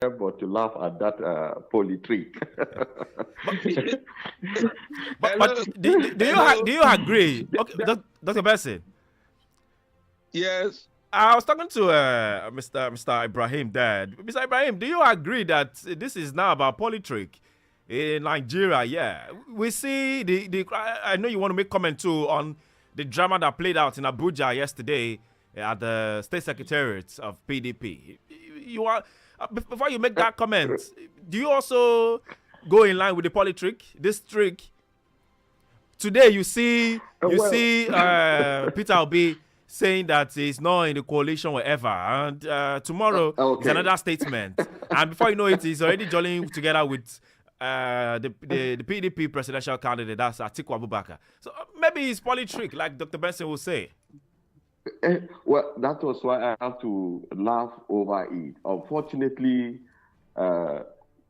but to laugh at that poly trick. but do you agree? Okay, Dr. Benson. Yes. I was talking to Mr. Ibrahim there. Mr. Ibrahim, do you agree that this is now about politrick in Nigeria? Yeah. We see I know you want to make comment too on the drama that played out in Abuja yesterday at the State Secretariat of PDP. You are before you make that comment, do you also go in line with the politrick, this trick? Today you see Peter Obi saying that he's not in the coalition whatever, and tomorrow is another statement, and before you know it, he's already joining together with the PDP presidential candidate, that's Atiku Abubakar. So maybe it's politrick, like Dr. Benson will say. Well, that was why I have to laugh over it. Unfortunately,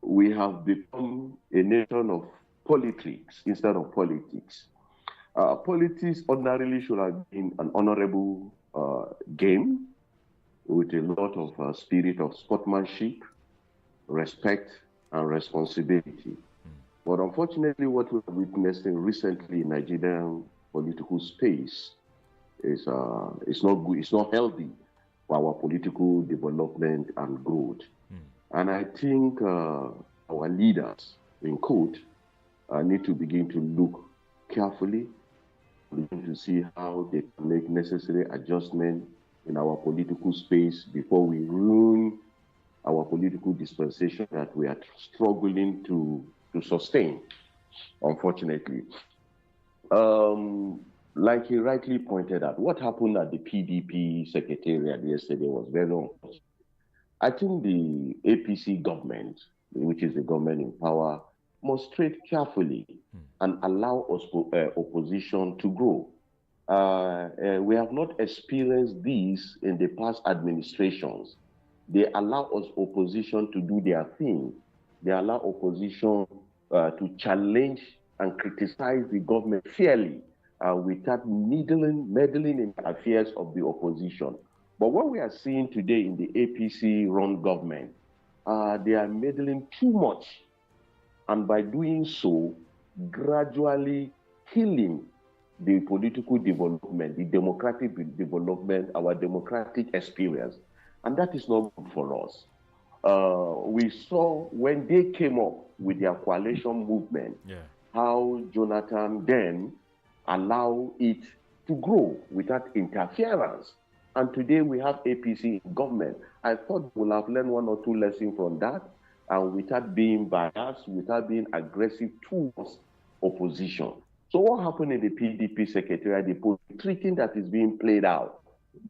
we have become a nation of politics instead of politics. Politics ordinarily should have been an honorable game with a lot of spirit of sportsmanship, respect, and responsibility. But unfortunately, what we're witnessing recently in Nigerian political space is not good. It's not healthy for our political development and growth. And I think our leaders, in quote, need to begin to look carefully to see how they can make necessary adjustment in our political space before we ruin our political dispensation that we are struggling to sustain, unfortunately. Like he rightly pointed out, what happened at the PDP secretariat yesterday was very unfortunate. I think the APC government, which is the government in power, must tread carefully and allow us opposition to grow. We have not experienced this in the past administrations. They allow us opposition to do their thing. They allow opposition to challenge and criticize the government fairly without meddling in the affairs of the opposition. But what we are seeing today in the APC-run government, they are meddling too much. And by doing so, gradually killing the political development, the democratic development, our democratic experience. And that is not good for us. We saw when they came up with their coalition movement, how Jonathan then allowed it to grow without interference. And today we have APC in government. I thought we'll have learned one or two lessons from that, and without being biased, without being aggressive towards opposition. So what happened in the PDP secretariat, the treating that is being played out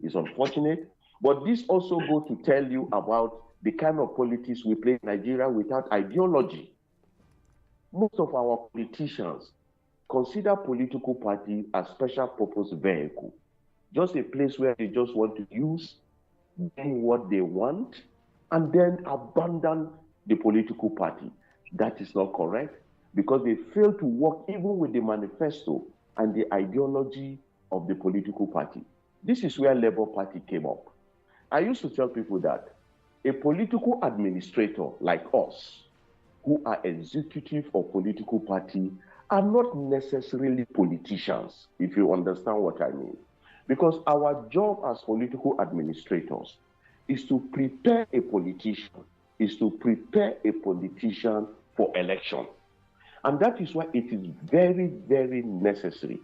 is unfortunate. But this also goes to tell you about the kind of politics we play in Nigeria without ideology. Most of our politicians consider political party as special purpose vehicle, just a place where they just want to use, gain what they want, and then abandon the political party. That is not correct, because they fail to work even with the manifesto and the ideology of the political party. This is where Labour Party came up. I used to tell people that a political administrator like us, who are executive of political party, are not necessarily politicians, if you understand what I mean. Because our job as political administrators is to prepare a politician, for election. And that is why it is very, very necessary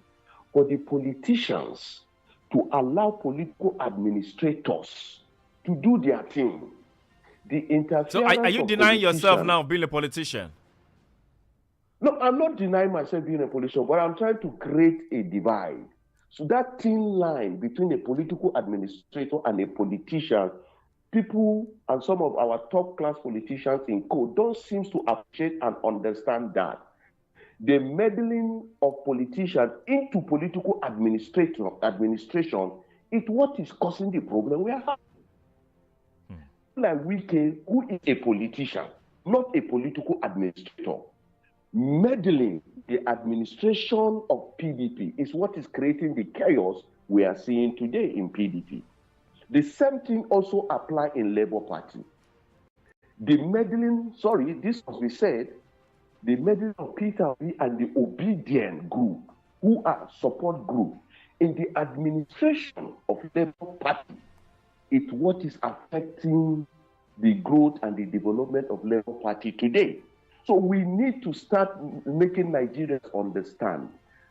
for the politicians to allow political administrators to do their thing. The interference. So are you denying yourself now being a politician? No, I'm not denying myself being a politician, but I'm trying to create a divide. So that thin line between a political administrator and a politician, people and some of our top class politicians in code don't seem to appreciate and understand that. The meddling of politicians into political administration is what is causing the problem we are having. Like Wike, who is a politician, not a political administrator, meddling the administration of PDP is what is creating the chaos we are seeing today in PDP. The same thing also applies in Labour Party. The meddling, sorry, this must be said, the meddling of Peter Obi and the obedient group, who are support group, in the administration of Labour Party, it's what is affecting the growth and the development of Labour Party today. So we need to start making Nigerians understand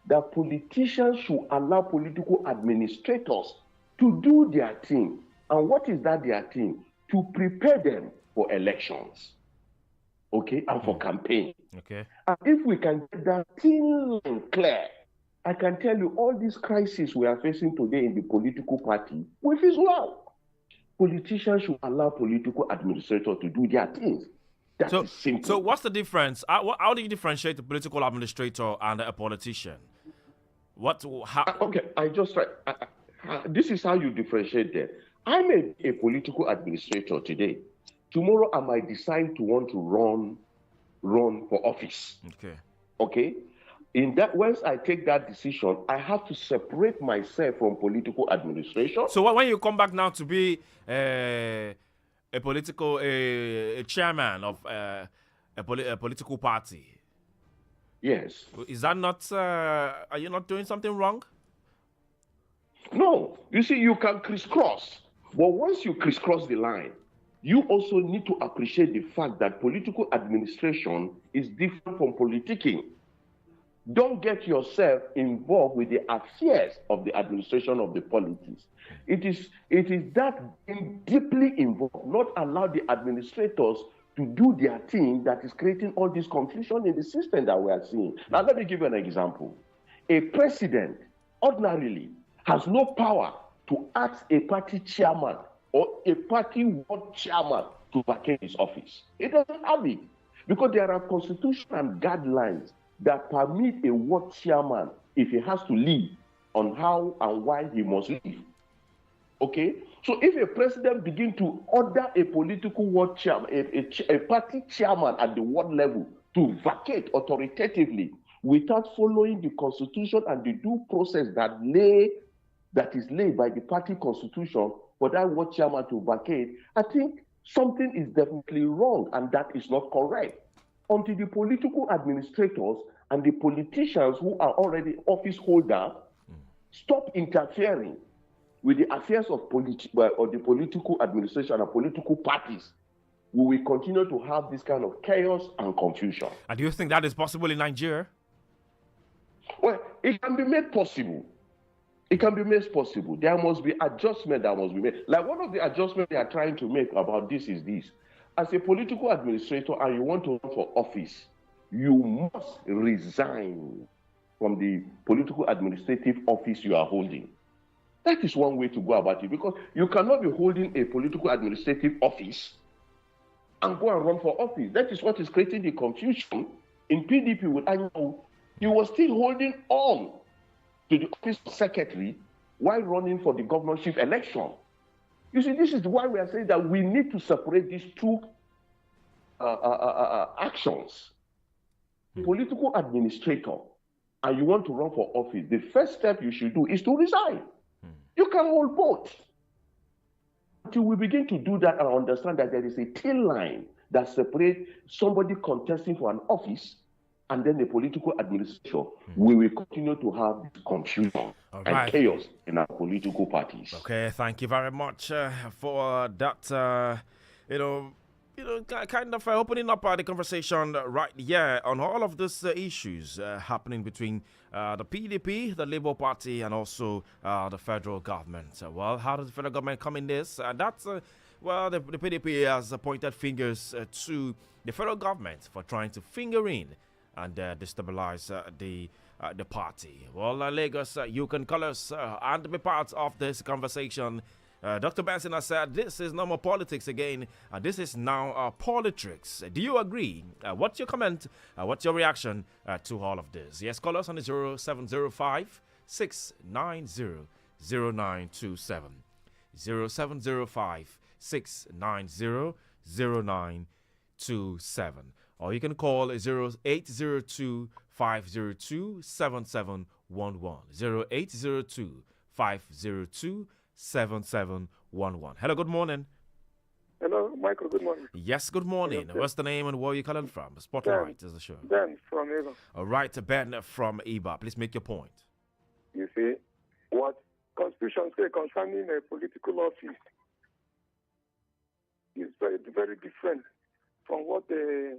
that politicians should allow political administrators to do their thing. And what is that their thing? To prepare them for elections, okay, and for campaign. Okay. And if we can get that thin line clear, I can tell you all these crises we are facing today in the political party will fizzle out. Politicians should allow political administrators to do their things. That is simple. So what's the difference? How do you differentiate a political administrator and a politician? Okay, I just try. This is how you differentiate them. I may be a political administrator today. Tomorrow, I might decide to want to run for office. Okay. In that, once I take that decision, I have to separate myself from political administration. So when you come back now to be a political chairman of a political party, yes, is that not? Are you not doing something wrong? No. You see, you can crisscross, but once you crisscross the line, you also need to appreciate the fact that political administration is different from politicking. Don't get yourself involved with the affairs of the administration of the politics. It is that being deeply involved, not allow the administrators to do their thing, that is creating all this confusion in the system that we are seeing. Now, let me give you an example. A president ordinarily has no power to ask a party chairman or a party ward chairman to vacate his office. It doesn't have it, because there are constitutional guidelines that permit a ward chairman, if he has to leave, on how and why he must leave. Okay? So if a president begins to order a political ward chairman, a party chairman at the ward level to vacate authoritatively without following the constitution and the due process that is laid by the party constitution for that ward chairman to vacate, I think something is definitely wrong, and that is not correct. Until the political administrators and the politicians who are already office holders stop interfering with the affairs of the political administration and political parties, we will continue to have this kind of chaos and confusion. And do you think that is possible in Nigeria? Well, it can be made possible. It can be made possible. There must be adjustment that must be made. Like, one of the adjustments they are trying to make about this is this. As a political administrator and you want to run for office, you must resign from the political administrative office you are holding. That is one way to go about it, because you cannot be holding a political administrative office and go and run for office. That is what is creating the confusion in PDP with Anyanwu. He was still holding on to the office of secretary while running for the governorship election. You see, this is why we are saying that we need to separate these two actions. Political administrator, and you want to run for office, the first step you should do is to resign. You can hold both. Until we begin to do that and understand that there is a thin line that separates somebody contesting for an office and then the political administration, we will continue to have this confusion and chaos in our political parties. Okay, thank you very much for that. Kind of opening up the conversation right here on all of these issues happening between the PDP, the Labour Party, and also the federal government. Well, how does the federal government come in this? That's the PDP has pointed fingers to the federal government for trying to finger in and destabilize the party. Well, Lagos, you can call us and be part of this conversation. Dr. Benson has said this is no more politics again. This is now politics. Do you agree? What's your comment? What's your reaction to all of this? Yes, call us on the 0705 690 0927. 0705 690 0927. Or you can call 0802 502 7711. 0802 502 7711. Hello, good morning. Hello, Michael. Good morning. Yes, good morning. Okay. What's the name and where are you calling from? Spotlight is the show. Ben from Eva. All right, Ben from Eba. Please make your point. You see, what Constitution says concerning a political office is very, very different from what the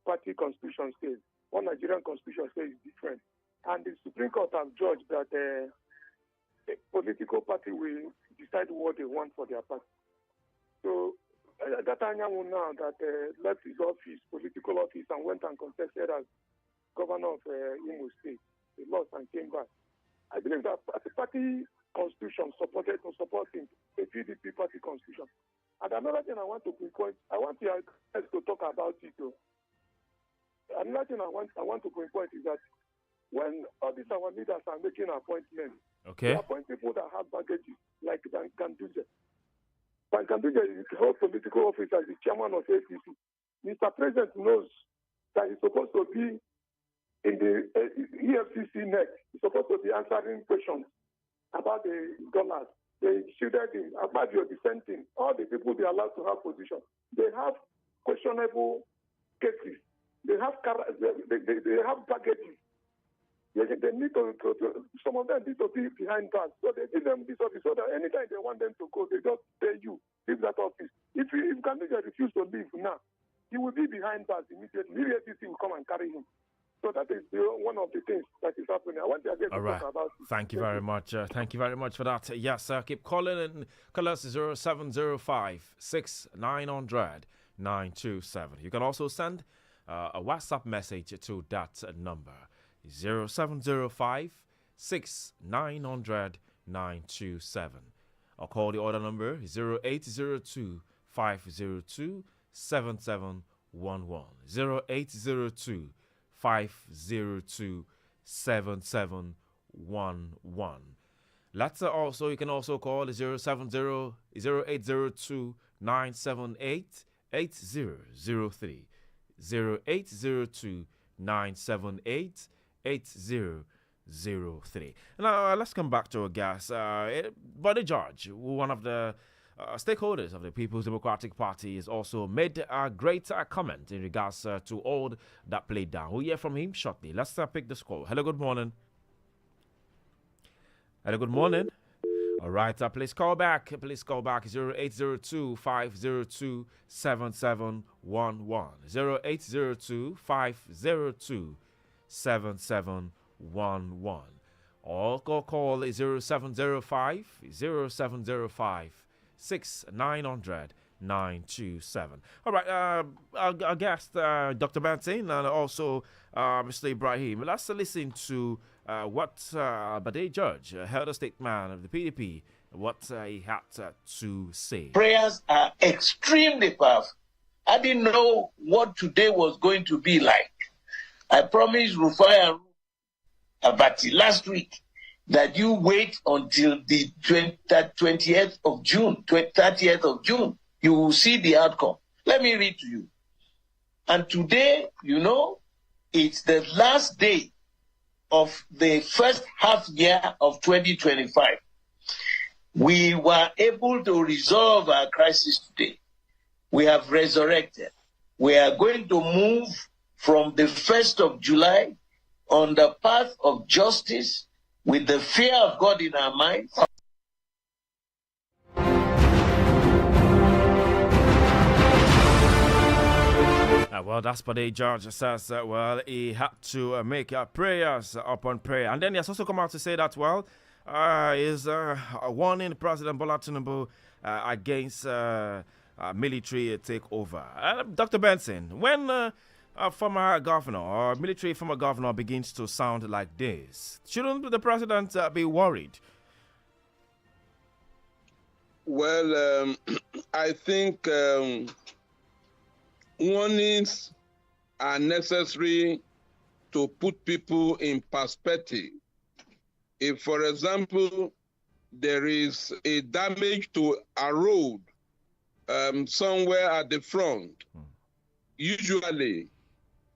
party Constitution says. What Nigerian Constitution says is different. And the Supreme Court has judged that a political party will decide what they want for their party. So, that Anyanwu now that left his office, political office, and went and contested as governor of Imo State, he lost and came back. I believe that the party constitution supports him, the PDP party constitution. And another thing I want to pinpoint, I want you guys to talk about it though. Another thing I want to pinpoint is that when all these our leaders are making appointments, they appoint people that have baggages, like Ganduje. But Ganduje holds political office as the chairman of APC. Mr. President knows that he's supposed to be in the EFCC next. He's supposed to be answering questions about the dollars. They shielded him about your dissenting. All the people they are allowed to have position. They have questionable cases. They have baggages. They need to some of them need to be behind bars. So they give them this office so that anytime they want them to go, they just tell you, leave that office. If Ganduje refuse to leave now, he will be behind bars immediately. EFCC will come and carry him. So that is one of the things that is happening. I want to get to talk about it. Thank you very much. Thank you very much for that. Yes, keep calling and call us 0705 6900 927. You can also send a WhatsApp message to that number 0705 6900 927. Or call the order number 0802 502 7711 0802 502 7711. Let's also, you can also call 070 0802 978 8003 0802 978 8003. Now, let's come back to our guest. Buddy George, one of the stakeholders of the People's Democratic Party, has also made a great comment in regards to all that played down. We'll hear from him shortly. Let's pick this call. Hello, good morning. Hello, good morning. All right, please call back. Please call back 0802 502 7711. 0802 502 7711. Or call 0705 0705 6900 927. All right, our guest, Dr. Benson, and also Mr. Ibrahim. Let's listen to what Bade Judge, elder statesman of the PDP, what he had to say. Prayers are extremely powerful. I didn't know what today was going to be like. I promised Rufai and Abati last week that you wait until the 20th of June, 30th of June. You will see the outcome. Let me read to you. And today, it's the last day of the first half year of 2025. We were able to resolve our crisis today. We have resurrected. We are going to move from the 1st of July on the path of justice with the fear of God in our minds. Well, that's what the judge says. He had to make prayers upon prayer. And then he has also come out to say that, is warning President Bola Tinubu against military takeover. Dr. Benson, when a former governor or military former governor begins to sound like this, shouldn't the president be worried? Well, I think warnings are necessary to put people in perspective. If, for example, there is a damage to a road somewhere at the front, usually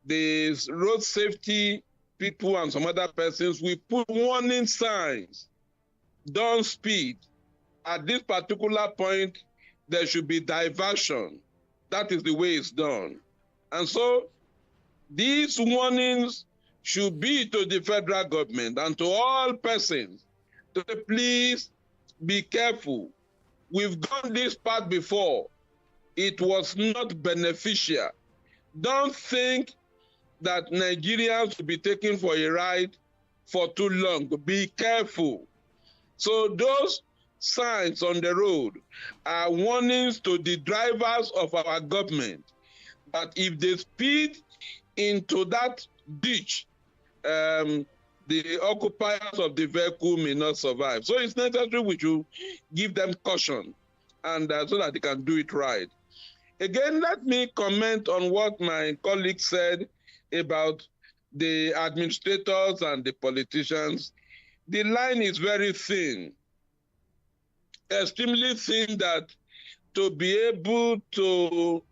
the road safety people and some other persons will put warning signs. Don't speed. At this particular point, there should be diversion. That is the way it's done. And so these warnings should be to the federal government and to all persons to please be careful. We've gone this path before. It was not beneficial. Don't think that Nigerians will be taken for a ride for too long. Be careful. So those signs on the road are warnings to the drivers of our government that if they speed into that ditch, the occupiers of the vehicle may not survive. So it's necessary we should give them caution and so that they can do it right. Again, let me comment on what my colleague said about the administrators and the politicians. The line is very thin, extremely thin, that to be able to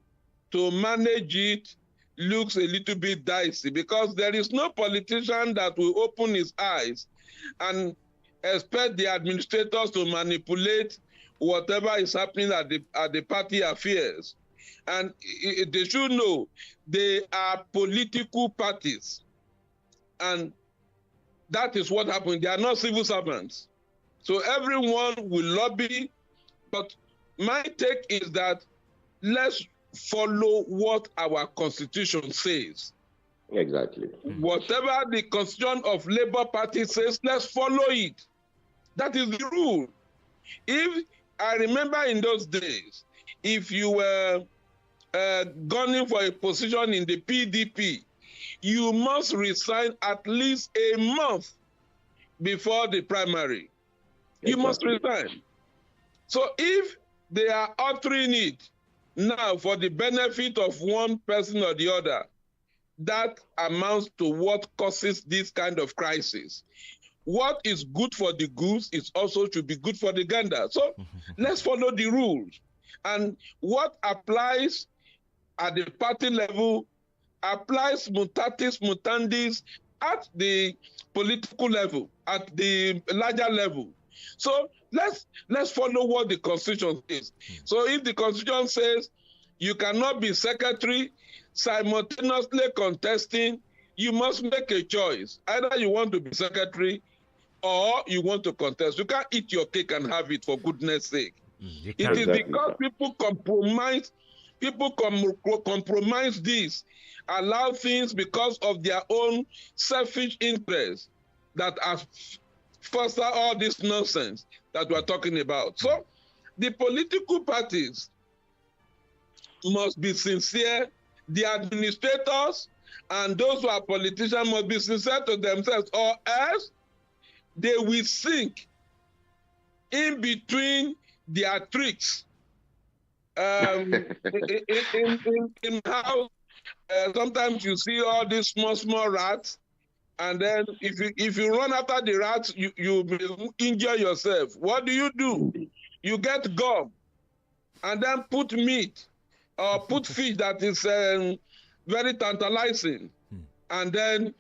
manage it looks a little bit dicey, because there is no politician that will open his eyes and expect the administrators to manipulate whatever is happening at the party affairs. And they should know they are political parties. And that is what happened. They are not civil servants. So everyone will lobby. But my take is that let's follow what our constitution says. Exactly. Whatever the constitution of Labour Party says, let's follow it. That is the rule. If I remember in those days, if you were gunning for a position in the PDP, you must resign at least a month before the primary. You must resign. So if they are altering it now for the benefit of one person or the other, that amounts to what causes this kind of crisis. What is good for the goose is also should be good for the gander. So let's follow the rules. And what applies at the party level applies mutatis mutandis at the political level, at the larger level. So let's follow what the Constitution says. So if the Constitution says you cannot be secretary simultaneously contesting, you must make a choice. Either you want to be secretary or you want to contest. You can't eat your cake and have it, for goodness sake. It is because people compromise this, allow things because of their own selfish interests that have fostered all this nonsense that we're talking about. So the political parties must be sincere. The administrators and those who are politicians must be sincere to themselves, or else they will sink in between their tricks. In how sometimes you see all these small rats, and then if you run after the rats, you injure yourself. What do? You get gum and then put meat or put fish that is very tantalizing, and then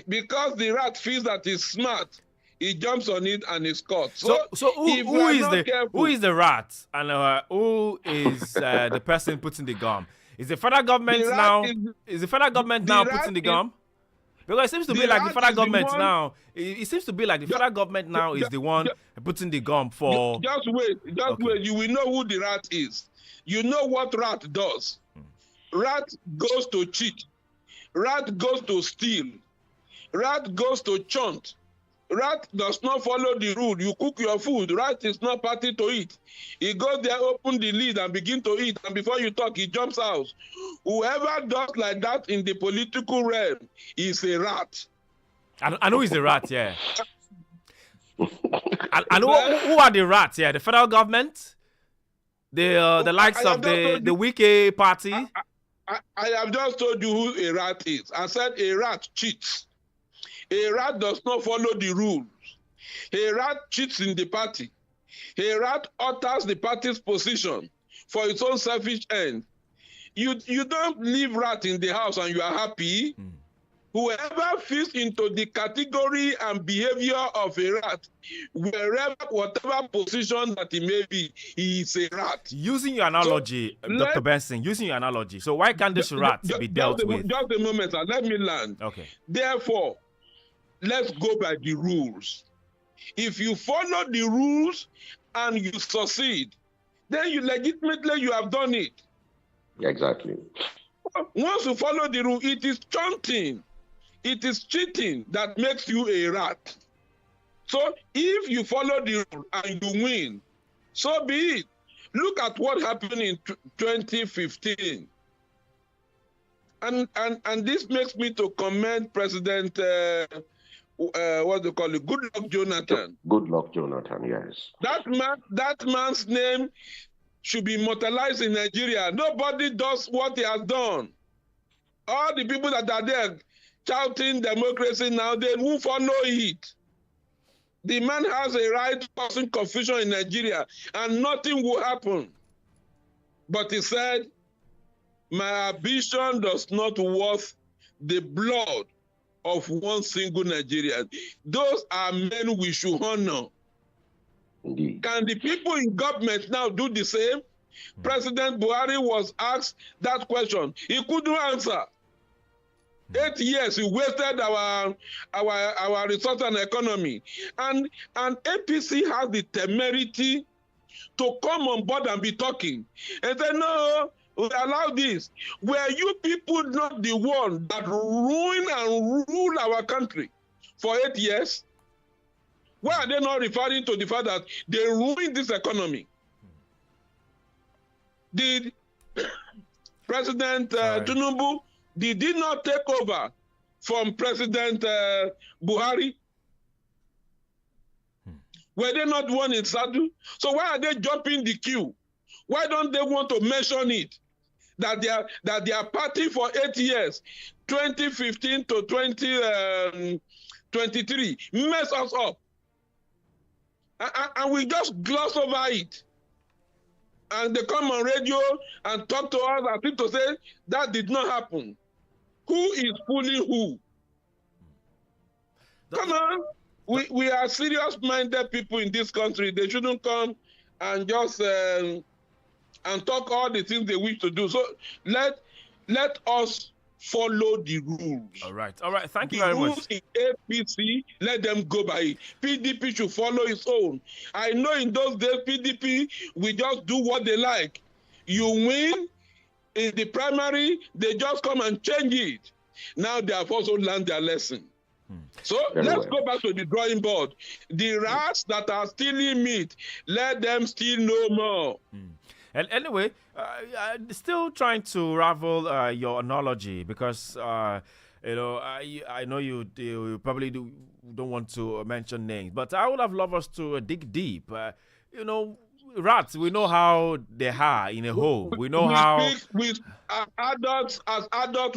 because the rat feels that it's smart, he jumps on it and is caught. So who is the rat, and who is the person putting the gum? Is the federal government now? Is the federal government now putting the gum? Because it seems to be like the federal government now. It seems to be like the federal government now is the one putting the gum for. Just wait. You will know who the rat is. You know what rat does. Rat goes to cheat. Rat goes to steal. Rat goes to chunt. Rat does not follow the rule. You cook your food. Rat is not party to eat. He goes there, open the lid and begin to eat. And before you talk, he jumps out. Whoever does like that in the political realm is a rat. I know he's the rat, yeah. and who are the rats, yeah? The federal government? The likes of the Wike party? I have just told you who a rat is. I said a rat cheats. A rat does not follow the rules. A rat cheats in the party. A rat alters the party's position for its own selfish end. You don't leave rat in the house and you are happy. Whoever fits into the category and behavior of a rat, whatever position that he may be, he is a rat. Using your analogy, so, Dr. Benson, using your analogy, so why can't this rat be dealt with? Just a moment, sir. Let me land. Okay. Therefore, let's go by the rules. If you follow the rules and you succeed, then you legitimately have done it. Exactly. Once you follow the rule, it is chanting. It is cheating that makes you a rat. So if you follow the rule and you win, so be it. Look at what happened in 2015. And this makes me to commend President, what do you call it, Goodluck Jonathan. Goodluck Jonathan, yes. That man's name should be immortalized in Nigeria. Nobody does what he has done. All the people that are there shouting democracy now, they won't follow it. The man has a right to causing confusion in Nigeria, and nothing will happen. But he said, my ambition does not worth the blood of one single Nigerian. Those are men we should honor. Indeed. Can the people in government now do the same? President Buhari was asked that question. He couldn't answer. 8 years, he wasted our resource and economy. And APC has the temerity to come on board and be talking. And say, no, we allow this. Were you people not the one that ruin and rule our country for 8 years? Why are they not referring to the fact that they ruined this economy? Did President Tinubu, did he not take over from President Buhari? Were they not one in saddle? So why are they jumping the queue? Why don't they want to mention it? That their party for 8 years, 2015 to 2023, messed us up. And we just gloss over it. And they come on radio and talk to us and people to say that did not happen. Who is fooling who? Come on. We are serious-minded people in this country. They shouldn't come and just and talk all the things they wish to do. So let us follow the rules. All right. Thank you very much. The rules in APC, let them go by it. PDP should follow its own. I know in those days, PDP, we just do what they like. You win in the primary, they just come and change it. Now they have also learned their lesson. So let's go back to the drawing board. The rats that are stealing meat, let them steal no more. And anyway, still trying to ravel your analogy because I know you probably don't want to mention names, but I would have loved us to dig deep. Rats, we know how they are in a hole. We know how. As adults,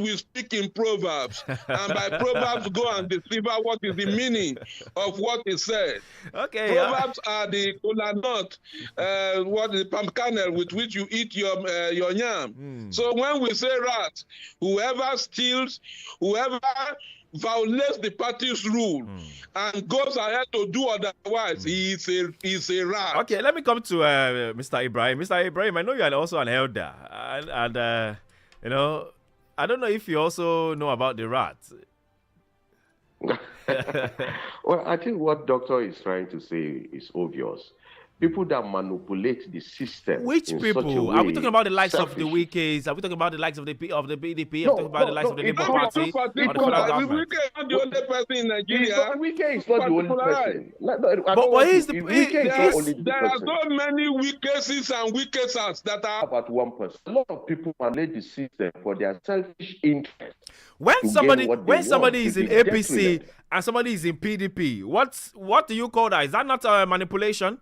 we speak in proverbs, and by proverbs go and decipher what is the meaning of what is said. Okay. Proverbs are the cola nut, what is the palm kernel with which you eat your yam. So when we say rat, whoever steals, whoever violates the party's rule and goes ahead to do otherwise, he's a rat. Okay, let me come to Mr. Ibrahim. Mr. Ibrahim, I know you are also an elder, and I don't know if you also know about the rat. Well, I think what doctor is trying to say is obvious. People that manipulate the system. Which people? Are we talking about the likes of the Wikes? Are we talking about the likes of the PDP? Are we talking about the likes of the Labour Party? Or the federal government? Wike is not the only person in Nigeria. Wike is not the only person. But he's the There are so many Wikeses and Wikesas that are about one person. A lot of people manipulate the system for their selfish interest. When somebody is in APC and somebody is in PDP, what do you call that? Is that not manipulation?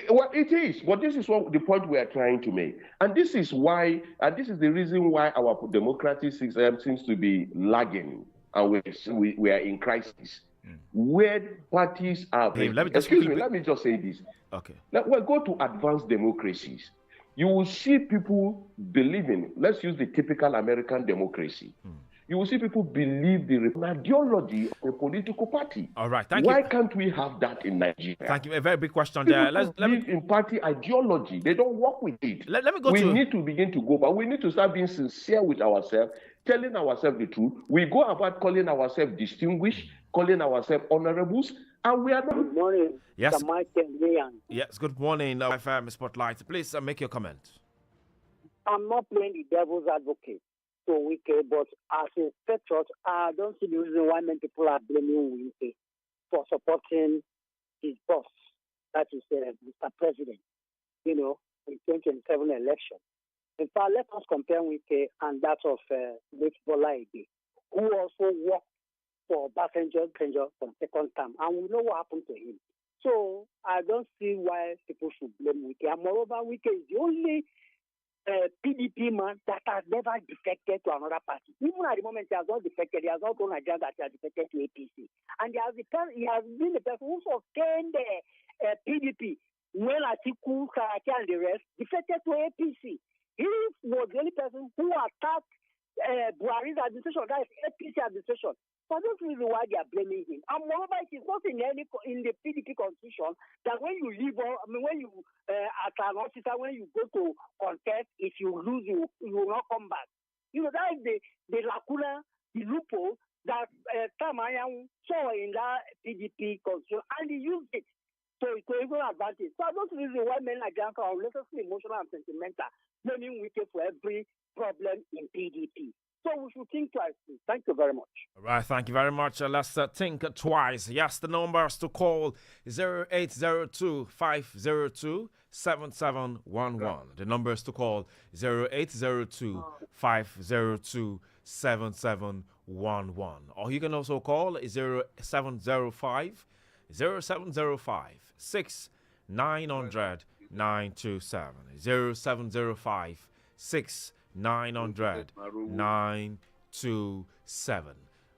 Well, it is, but this is the point we are trying to make. And this is why, and this is the reason why our democratic system seems to be lagging, and we are in crisis. Where parties are... let me just say this. Okay. We'll go to advanced democracies. You will see people believing, let's use the typical American democracy. you will see people believe the ideology of a political party. All right, thank you. Why can't we have that in Nigeria? Thank you. A very big question People there. Let believe in party ideology. They don't work with it. me go we to... need to begin to go, but we need to start being sincere with ourselves, telling ourselves the truth. We go about calling ourselves distinguished, calling ourselves honorables, and we are not. Good morning. Yes. Yes, good morning, FM Spotlight. Please make your comment. I'm not playing the devil's advocate to Wike, but as a patriot, I don't see the reason why many people are blaming Wike for supporting his boss, that is Mr. President, in 2027 election. In fact, let us compare Wike and that of Bola Ige, who also worked for Basenjo for the second term, and we know what happened to him. So I don't see why people should blame Wike. And moreover, Wike is the only PDP man that has never defected to another party. Even at the moment, he has not defected. He has not told Nigeria that he has defected to APC. And he has been the person who sustained PDP when Atiku, Saraki, and the rest defected to APC. He was the only person who attacked Buhari's administration, that is APC administration. So I don't really why they are blaming him. And moreover, it is not in the PDP constitution that when you leave, when you as an officer, when you go to contest, if you lose, you will not come back. That is the lacuna, the loophole that Tamayan saw in that PDP constitution, and he used it to his own advantage. So I don't really why men like Janka are unnecessarily emotional and sentimental, blaming Wike for every problem in PDP. So we should think twice. Thank you very much. All right, thank you very much. Let's think twice. Yes, the numbers to call is 0802-502-7711. The numbers to call is 0802-502-7711. Or you can also call 0705 6900 927. 0705 900 927.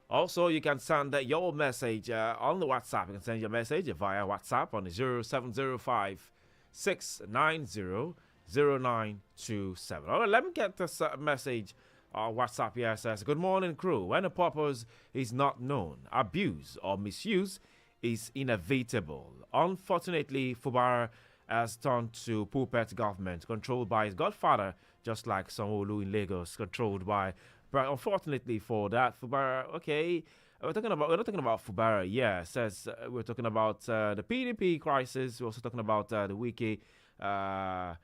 Also, you can send your message on the WhatsApp. You can send your message via WhatsApp on 0705 690 0927. All right, let me get this message on WhatsApp here. It says, good morning, crew. When a purpose is not known, abuse or misuse is inevitable. Unfortunately, Fubara has turned to puppet government controlled by his godfather, just like Sanwo-Olu in Lagos, controlled by. But unfortunately for that, Fubara, okay, we're not talking about Fubara. Yeah, it says we're talking about the PDP crisis. We're also talking about the Wike, the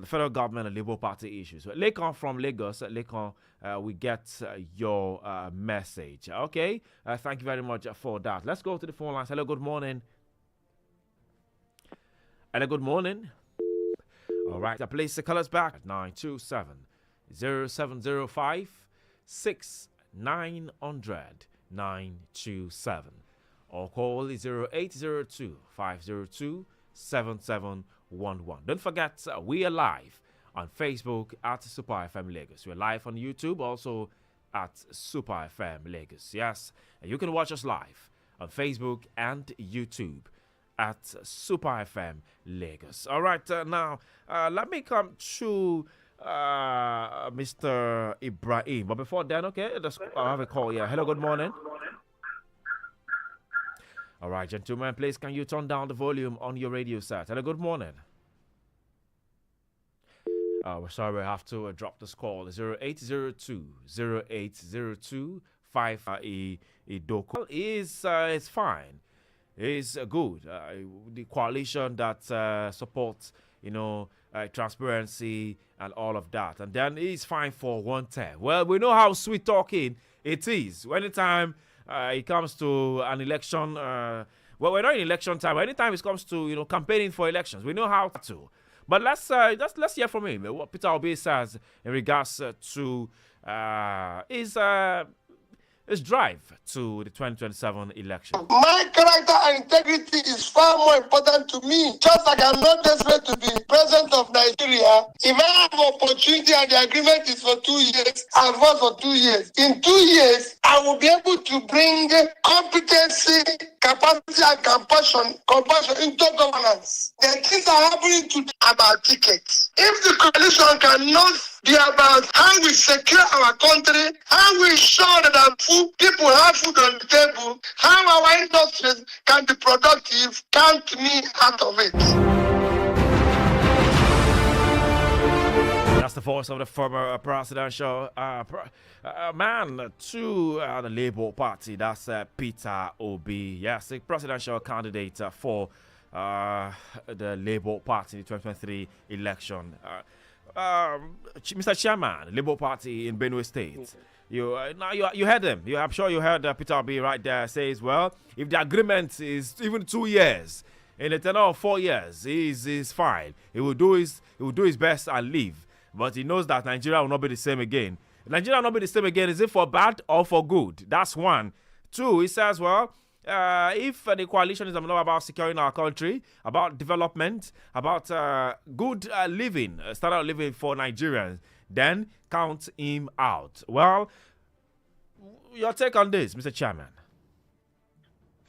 federal government and Labour Party issues. So, Lekon from Lagos, Lekon, we get your message. Okay, thank you very much for that. Let's go to the phone lines. Hello, good morning. Hello, good morning. All right, please call us back at 927-0705 6900 927 or call 0802-502-7711. Don't forget, we are live on Facebook at Super FM Lagos. We're live on YouTube also at Super FM Lagos. Yes, and you can watch us live on Facebook and YouTube at Super FM Lagos. All right, now let me come to Mr. Ibrahim. But before then, okay, I'll have a call. Yeah, hello, good morning. All right, gentlemen, please can you turn down the volume on your radio set? Hello, good morning. We're sorry, we have to drop this call. 0802-0802 Idoko is fine. Is good. The coalition that supports, transparency and all of that. And then he's fine for 1 term. Well, we know how sweet talking it is. Anytime it comes to an election, well, we're not in election time. But anytime it comes to, campaigning for elections, we know how to. But let's hear from him. What Peter Obi says in regards to his drive to the 2027 election. My character and integrity is far more important to me. Just like I'm not desperate to be president of Nigeria, if I have opportunity and the agreement is for 2 years, I'll vote for 2 years. In 2 years, I will be able to bring competency, capacity, and compassion into governance. The things are happening today about tickets. If the coalition cannot be about how we secure our country, how we ensure that our people have food on the table, how our industries can be productive. Count me out of it. That's the voice of the former presidential man to the Labour Party. That's Peter Obi. Yes, the presidential candidate for the Labour Party in the 2023 election. Mr. Chairman, Labour Party in Benue State. You heard him. I'm sure you heard Peter Obi right there says, well, if the agreement is even 2 years, in a tenor of 4 years, he's fine. He will do his best and leave. But he knows that Nigeria will not be the same again. Nigeria will not be the same again. Is it for bad or for good? That's one. Two, he says, well, if the coalition is not about securing our country, about development, about good living, standard of living for Nigerians, then count him out. Well, your take on this, Mr. Chairman?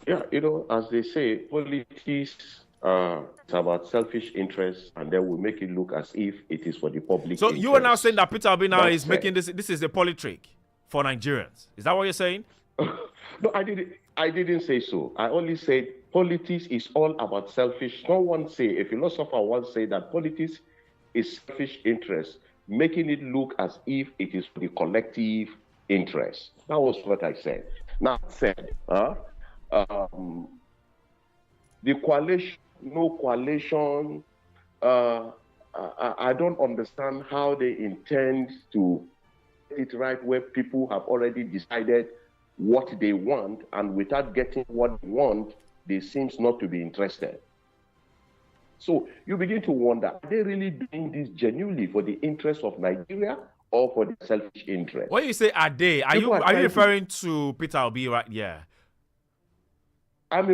Yeah, as they say, politics it's about selfish interests, and then we make it look as if it is for the public. So interest. You are now saying that Peter Obi now is making this is a politic for Nigerians. Is that what you're saying? No, I didn't say so. I only said politics is all about selfish. A philosopher once said that politics is selfish interest, making it look as if it is for the collective interest. That was what I said. Now, the coalition, no coalition, I don't understand how they intend to get it right where people have already decided what they want, and without getting what they want, they seem not to be interested. So you begin to wonder, are they really doing this genuinely for the interest of Nigeria or for the selfish interest? When you say are they, are you referring to Peter Obi right here? I'm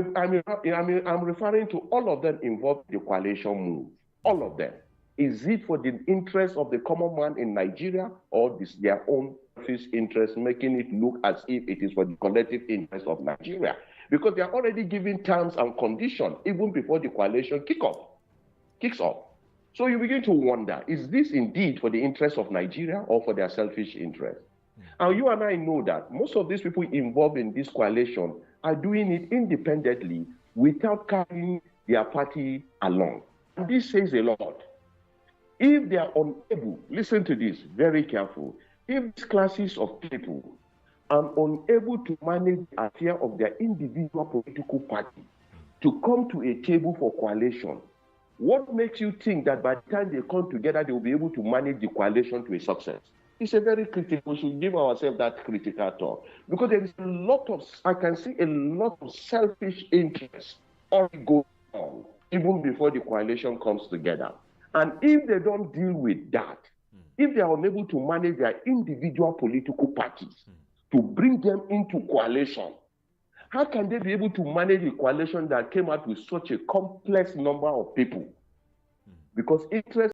referring to all of them involved in the coalition move. All of them. Is it for the interest of the common man in Nigeria, or their own selfish interest, making it look as if it is for the collective interest of Nigeria? Because they are already giving terms and conditions even before the coalition kicks off. So you begin to wonder, is this indeed for the interest of Nigeria or for their selfish interest? And you and I know that most of these people involved in this coalition are doing it independently without carrying their party along. And this says a lot. If they are unable, listen to this, very careful. If these classes of people are unable to manage the affair of their individual political party to come to a table for coalition, what makes you think that by the time they come together, they will be able to manage the coalition to a success? It's a very critical, we should give ourselves that critical thought. Because there is I can see a lot of selfish interest already going on, even before the coalition comes together. And if they don't deal with that, if they are unable to manage their individual political parties to bring them into coalition, how can they be able to manage a coalition that came out with such a complex number of people? Because interest